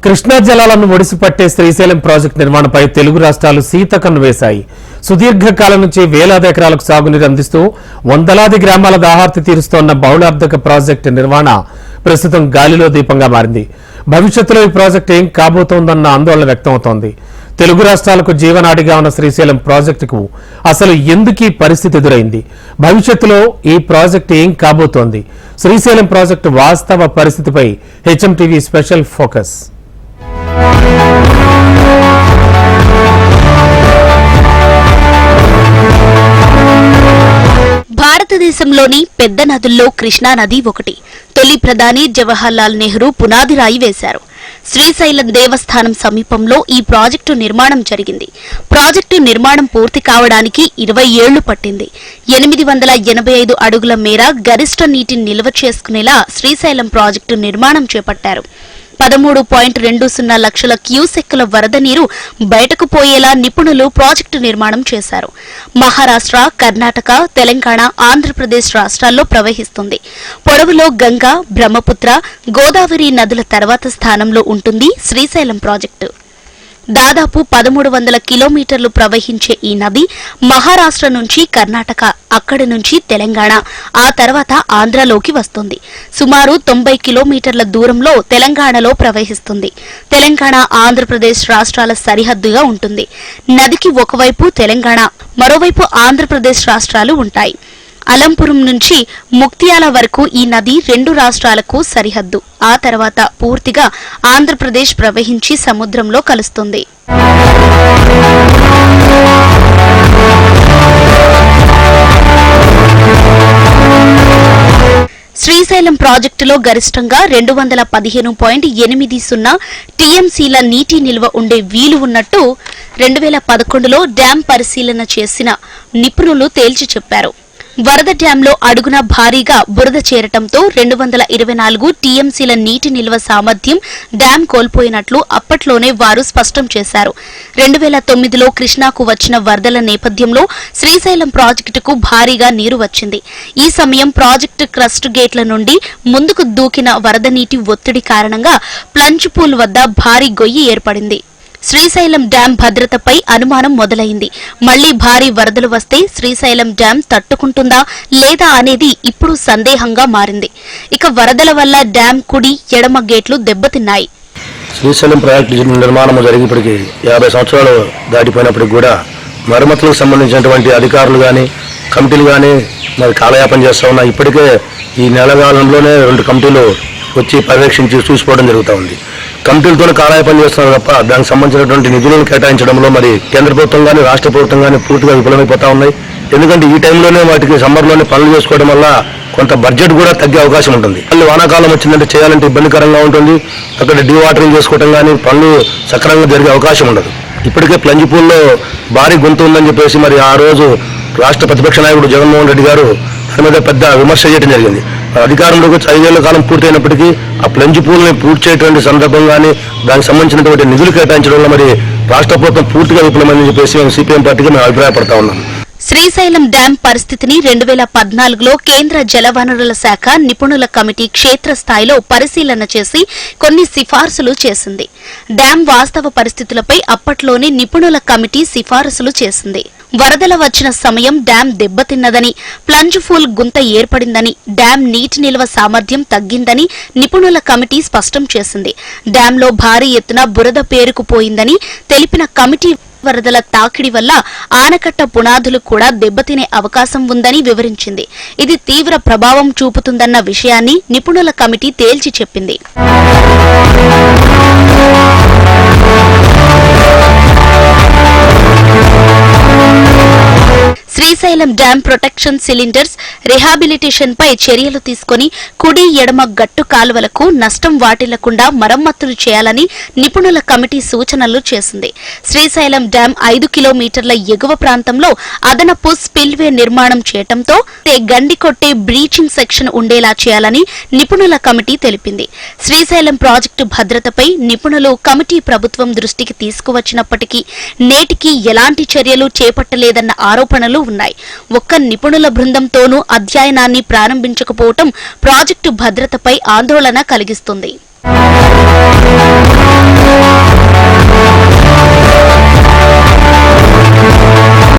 కృష్ణా జలాలను ఒడిసిపట్టే శ్రీశైలం ప్రాజెక్టు నిర్మాణంపై తెలుగు రాష్ట్రాలు సీతకన్ను వేశాయి. సుదీర్ఘకాలం నుంచి వేలాది ఎకరాలకు సాగునీరు అందిస్తూ వందలాది గ్రామాల దాహార్తి తీరుస్తోన్న బహుళార్థక ప్రాజెక్టు నిర్మాణ ప్రస్తుతం గాలిలో దీపంగా మారింది. భవిష్యత్తులో ఈ ప్రాజెక్టు ఏం కాబోతోందన్న ఆందోళన వ్యక్తమవుతోంది. తెలుగు రాష్ట్రాలకు జీవనాడిగా ఉన్న శ్రీశైలం ప్రాజెక్టుకు అసలు ఎందుకు ఈ పరిస్థితి ఎదురైంది? భవిష్యత్తులో ఈ ప్రాజెక్టు ఏం కాబోతోంది? శ్రీశైలం ప్రాజెక్టు వాస్తవ పరిస్థితిపై హెచ్ఎంటీవీ స్పెషల్ ఫోకస్. భారతదేశంలోని పెద్ద నదుల్లో కృష్ణా నది ఒకటి. తొలి ప్రధాని జవహర్లాల్ నెహ్రూ పునాది రాయి వేశారు. శ్రీశైలం దేవస్థానం సమీపంలో ఈ ప్రాజెక్టు నిర్మాణం జరిగింది. ప్రాజెక్టు నిర్మాణం పూర్తి కావడానికి 20 ఏళ్లు పట్టింది. 885 అడుగుల మేర గరిష్ట నీటిని నిల్వ చేసుకునేలా శ్రీశైలం ప్రాజెక్టు నిర్మాణం చేపట్టారు. 13.20 లక్షల క్యూసెక్కుల వరద నీరు బయటకు పోయేలా నిపుణులు ప్రాజెక్టు నిర్మాణం చేశారు. మహారాష్ట్ర, కర్ణాటక, తెలంగాణ, ఆంధ్రప్రదేశ్ రాష్ట్రాల్లో ప్రవహిస్తుంది. పొడవులో గంగా, బ్రహ్మపుత్ర, గోదావరి నదుల తర్వాత స్థానంలో ఉంటుంది శ్రీశైలం ప్రాజెక్టు. దాదాపు 1300 కిలోమీటర్లు ప్రవహించే ఈ నది మహారాష్ట్ర నుంచి కర్ణాటక, అక్కడి నుంచి తెలంగాణ, ఆ తర్వాత ఆంధ్రలోకి వస్తుంది. సుమారు 90 కిలోమీటర్ల దూరంలో తెలంగాణలో ప్రవహిస్తుంది. తెలంగాణ ఆంధ్రప్రదేశ్ రాష్ట్రాల సరిహద్దుగా ఉంటుంది. నదికి ఒకవైపు తెలంగాణ, మరోవైపు ఆంధ్రప్రదేశ్ రాష్ట్రాలు ఉంటాయి. అలంపురం నుంచి ముక్తియాల వరకు ఈ నది 2 రాష్ట్రాలకు సరిహద్దు. ఆ తర్వాత పూర్తిగా ఆంధ్రప్రదేశ్ ప్రవహించి సముద్రంలో కలుస్తుంది. శ్రీశైలం ప్రాజెక్టులో గరిష్టంగా 215.80 టీఎంసీల నీటి నిల్వ ఉండే వీలు ఉన్నట్టు 2011లో డ్యాం పరిశీలన చేసిన నిపుణులు తేల్చి చెప్పారు. వరద డ్యాంలో అడుగున భారీగా బురద చేరటంతో 224 టీఎంసీల నీటి నిల్వ సామర్థ్యం డ్యాం కోల్పోయినట్లు అప్పట్లోనే వారు స్పష్టం చేశారు. 2009లో కృష్ణాకు వచ్చిన వరదల నేపథ్యంలో శ్రీశైలం ప్రాజెక్టుకు భారీగా నీరు వచ్చింది. ఈ సమయం ప్రాజెక్టు క్రస్ట్ గేట్ల నుండి ముందుకు దూకిన వరద నీటి ఒత్తిడి కారణంగా ప్లంజ్ పూల్ వద్ద భారీ గొయ్యి ఏర్పడింది. శ్రీశైలం డ్యాం భద్రతపై అనుమానం మొదలైంది. మళ్లీ భారీ వరదలు వస్తే శ్రీశైలం డ్యాం తట్టుకుంటుందా లేదా అనేది ఇప్పుడు సందేహంగా మారింది. ఇక వరదల వల్ల డ్యాం కుడి, ఎడమ గేట్లు దెబ్బతిన్నాయి. శ్రీశైలం ప్రాజెక్టు నిర్మాణం జరిగినప్పటికీ 50 సంవత్సరాలు దాటిపోయినప్పటికీ కూడా మరమ్మతులకు సంబంధించినటువంటి అధికారులు కానీ కమిటీలు కానీ మరి కాలయాపన చేస్తూ ఉన్నాయి. ఇప్పటికే ఈ నెలకాలంలోనే 2 కమిటీలు వచ్చి పర్యవేక్షించి చూసిపోవడం జరుగుతూ ఉంది. కమిటీలతోనే కాలయాపన చేస్తున్నారు తప్ప దానికి సంబంధించినటువంటి నిధులను కేటాయించడంలో మరి కేంద్ర ప్రభుత్వం కానీ రాష్ట్ర ప్రభుత్వం కానీ పూర్తిగా విఫలమైపోతా ఉన్నాయి. ఎందుకంటే ఈ టైంలోనే వాటికి సమ్మర్లోనే పనులు చేసుకోవడం వల్ల కొంత బడ్జెట్ కూడా తగ్గే అవకాశం ఉంటుంది. మళ్ళీ వానాకాలం వచ్చిందంటే చేయాలంటే ఇబ్బందికరంగా ఉంటుంది. అక్కడ డీవాటరింగ్ చేసుకోవడం కానీ పనులు సక్రమంగా జరిగే అవకాశం ఉండదు. ఇప్పటికే ప్లంజ్ పూల్లో భారీ గొంతు ఉందని చెప్పేసి మరి ఆ రోజు రాష్ట్ర ప్రతిపక్ష నాయకుడు జగన్మోహన్ రెడ్డి గారు దాని మీద పెద్ద విమర్శ చేయడం జరిగింది. అధికారంలోకి వచ్చి 5 ఏళ్ల కాలం పూర్తయినప్పటికీ ఆ ప్లంజ్ పూల్ని పూర్తి చేయటువంటి సందర్భం కానీ దానికి సంబంధించినటువంటి నిధులు కేటాయించడంలో మరి రాష్ట్ర ప్రభుత్వం పూర్తిగా విఫలమైందని చెప్పేసి మేము సిపిఎం పార్టీగా మేము అభిప్రాయపడతా ఉన్నాం. శ్రీశైలం డ్యాం పరిస్థితిని 2014లో కేంద్ర జలవనరుల శాఖ నిపుణుల కమిటీ క్షేత్రస్థాయిలో పరిశీలన చేసి కొన్ని సిఫార్సులు చేసింది. డ్యాం వాస్తవ పరిస్థితులపై అప్పట్లోనే నిపుణుల కమిటీ సిఫారసులు చేసింది. వరదల వచ్చిన సమయం డ్యాం దెబ్బతిన్నదని, ప్లంజ్ పూల్ గుంత ఏర్పడిందని, డ్యాం నీటి నిల్వ సామర్థ్యం తగ్గిందని నిపుణుల కమిటీ స్పష్టం చేసింది. డ్యాంలో భారీ ఎత్తున బురద పేరుకుపోయిందని తెలిపిన కమిటీ వరదల తాకిడి వల్ల ఆనకట్ట పునాదులు కూడా దెబ్బతినే అవకాశం ఉందని వివరించింది. ఇది తీవ్ర ప్రభావం చూపుతుందన్న విషయాన్ని నిపుణుల కమిటీ తేల్చి చెప్పింది. Srisailam dam protection cylinders rehabilitation పై చర్యలు తీసుకుని కుడి, ఎడమ గట్టు కాలువలకు నష్టం వాటిల్లకుండా మరమ్మతులు చేయాలని నిపుణుల కమిటీ సూచనలు చేసింది. శ్రీశైలం డ్యాం 5 కిలోమీటర్ల ఎగువ ప్రాంతంలో అదనపు స్పిల్వే నిర్మాణం చేయటంతో గండి కొట్టే బ్రీచింగ్ సెక్షన్ ఉండేలా చేయాలని నిపుణుల కమిటీ తెలిపింది. శ్రీశైలం ప్రాజెక్టు భద్రతపై నిపుణులు కమిటీ ప్రభుత్వం దృష్టికి తీసుకువచ్చినప్పటికీ నేటికి ఎలాంటి చర్యలు చేపట్టలేదన్న ఆరోపణలు ఉన్నాయి. ఒక్క నిపుణుల బృందంతోనూ అధ్యయనాన్ని ప్రారంభించకపోవటం ప్రాజెక్టు భద్రతపై ఆందోళన కలిగిస్తుంది.